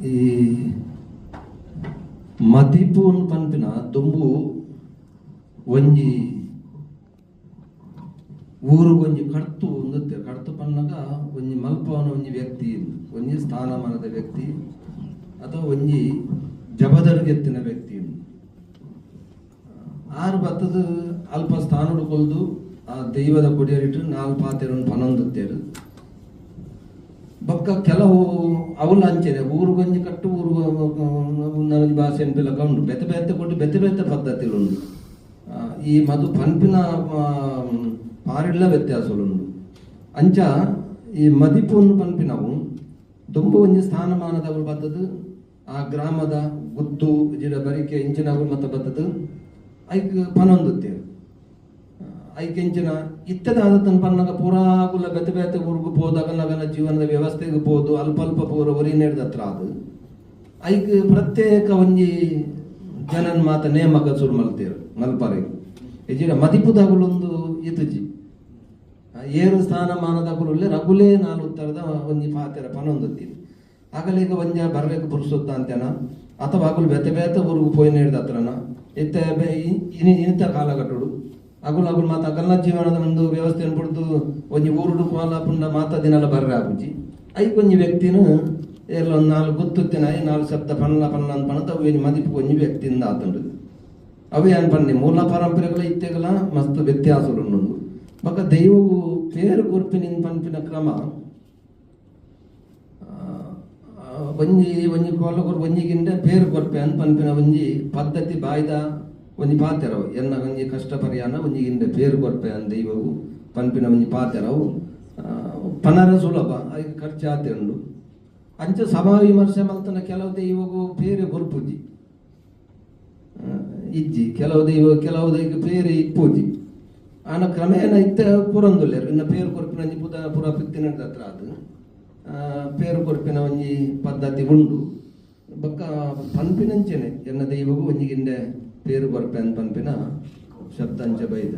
ಈ ಮದಿಪುನ್ ಪನ್ಪಿನ ದೊಂಬು ಒಂಜಿ ಊರು ಒಂಜಿ ಕಡ್ತು ಒಂದುತ್ತೆ ಕಡ್ತು ಪನ್ನಗ ಒಂಜಿ ಮಲ್ಪವನ ಒಂಜಿ ವ್ಯಕ್ತಿ ಒಂಜಿ ಸ್ಥಾನಮಾನದ ವ್ಯಕ್ತಿ ಅಥವಾ ಒಂಜಿ ಜಬದರ್ಗೆತ್ತಿನ ವ್ಯಕ್ತಿ ಆರು ಬತ್ತದ ಅಲ್ಪ ಸ್ಥಾನಡು ಕೊಲ್ದು ಆ ದೈವದ ಕೊಡಿಯರಿಟ್ಟು ನಾಲ್ ಪಾತೆರನ್ನು ಪನೊಂದುತ್ತೇರು ಬೊಕ್ಕ ಕೆಲವು ಅವಳು ಅಂಚೆನೆ ಊರುಗೊಂಜಿ ಕಟ್ಟು ಊರು ಭಾಷೆ ಅನ್ಪಿಲ್ಲ ಉಂಡು ಬೆತ್ತ ಬೆತ್ತ ಕೊಟ್ಟು ಬೆತ್ತ ಬೆತ್ತ ಪದ್ಧತಿಲು ಉಂಡು ಈ ಮದು ಪನ್ಪಿನ ಪಾರಿಡ್ಲ ವ್ಯತ್ಯಾಸಗಳುಂಡು ಅಂಚ ಈ ಮದಿಪುನ್ನು ಪನ್ಪಿನವು ತುಂಬ ಒಂಜಿ ಸ್ಥಾನಮಾನದವರು ಬದ್ದದು ಆ ಗ್ರಾಮದ ಗುದ್ದು ಜಿಡ ಬರಿಕೆ ಇಂಚಿನವರು ಮತ್ತೆ ಬದ್ದದು ಐಕ್ ಪನೊಂದುತ್ತೇರು ಐಕ್ ಇಂಚಿನ ಇತ್ತದಾದತನ ಪನ್ನಗ ಪೂರಾಗುಲ ಬೆತ್ತ ಬೆತ್ತ ಊರ್ಗು ಪೋದು ಅಗಲಗಲ ಜೀವನದ ವ್ಯವಸ್ಥೆಗೆ ಪೋದು ಅಲ್ಪ ಅಲ್ಪ ಪೂರ ಒರಿನೇಡ್ದ ಹತ್ರ ಅದು ಐಕ್ ಪ್ರತ್ಯೇಕ ಒಂಜಿ ಜನನ್ ಮಾತ ನೇಮಕ ಶುರು ಮಲ್ತೇರು ಮಲ್ಪಾರೆ ಇಜಿಡ ಮದಿಪುದಾಗುಲೊಂದು ಇತುಜಿ ಏರು ಸ್ಥಾನಮಾನದಾಗುಲೇ ರಗುಲೇ ನಾಲ್ ಉತ್ತರದ ಒಂಜಿ ಪಾತೆರ ಪನೊಂದುತ್ತೀನಿ ಆಗಲೀಗ ಒಂಜ ಬರ್ಬೇಕು ಪುರುಸುತ್ತ ಅಂತೇನ ಅಥವಾ ಅಗುಲು ಬೆತ್ತ ಬೆತ್ತ ಊರ್ಗು ಪೋಯಿ ನೇಡ್ದ ಹತ್ರನ ಇತ್ತ ಇಂಥ ಕಾಲಘಟ್ಟಡು ಅಗುಲು ಮಾತ ಅಗಲ ಜೀವನದ ಒಂದು ವ್ಯವಸ್ಥೆಯನ್ನು ಪಡ್ದು ಒಂಜಿ ಊರುಡು ಕೋಲ ಪುಂಡ ಮಾತಾದಿನೆಲ್ಲ ಬರ್ರೆ ಆಪುಜಿ ಐಕ್ ಒಂಜಿ ವ್ಯಕ್ತಿನ ಎಲ್ಲ ಒಂದು ನಾಲ್ಕು ಗುತ್ತುತ್ತಿನ ನಾಲ್ಕು ಶಬ್ದ ಪಣ್ಣ ಅಂತ ಪಣತ ಅವು ಮದಿಪು ಒಂಜಿ ವ್ಯಕ್ತಿಯಿಂದ ಆತುಂಡು ಅವೇ ಅನ್ ಪನ್ನಿ ಮೂಲ ಪರಂಪರೆಗಳ ಇತ್ತೆಗಲ ಮಸ್ತ್ ವ್ಯತ್ಯಾಸಗಳು ಬೊಕ್ಕ ದೈವವು ಪೇರು ಗುರುಪಿನ ಪನ್ಪಿನ ಕ್ರಮ ಒಂಜಿ ಕೋಲಗೊರು ಒಂಜಿಗಿಂದ ಪೇರು ಕೊರ್ಪೆ ಅಂತ ಪನ್ಪಿನ ಒಂಜಿ ಪದ್ಧತಿ ಬಾಯ್ದ ಒಂಜಿ ಪಾತೆರವು ಎನ್ನ ಒಂಜಿ ಕಷ್ಟ ಪರಿಯಾನ ಒಂಜಿಗಿಂದ ಪೇರು ಕೊರ್ಪೆ ಅಂತ ದೈವವು ಪನ್ಪಿನ ಒಂಜಿ ಪಾತೆರವು ಪನರ ಸುಲಭ ಅದಕ್ಕೆ ಖರ್ಚು ಆತುಂಡು ಅಂಚ ಸಭಾ ವಿಮರ್ಶೆ ಮಲ್ತನ ಕೆಲವು ದೈವಗೂ ಪೇರು ಕೊರ್ಪುಜಿ ಇಜ್ಜಿ ಕೆಲವು ದೈವ ಪೇರು ಇಪ್ಪುಜಿ ಆನ ಕ್ರಮೇಣ ಇತ್ತ ಪುರಂದುಲ್ಲೇರು ಇನ್ನು ಪೇರು ಕೊರ್ಪಿನ ಒಂಜಿ ಪುರ ಪಿತ್ತಿನ ಹತ್ರ ಅದು ಪೇರು ಕೊರ್ಪಿನ ಒಂಜಿ ಪದ್ಧತಿ ಉಂಡು ಬೊಕ್ಕ ಪನ್ಪಿನಂಚೆನೆ ಎನ್ನ ದೈವಗೂ ಒಂಜಿಗಿಂದೆ ಪೇರು ಕೊರ್ಪೆ ಅಂತ ಪನ್ಪಿನ ಶಬ್ದಂಚ ಬೈದ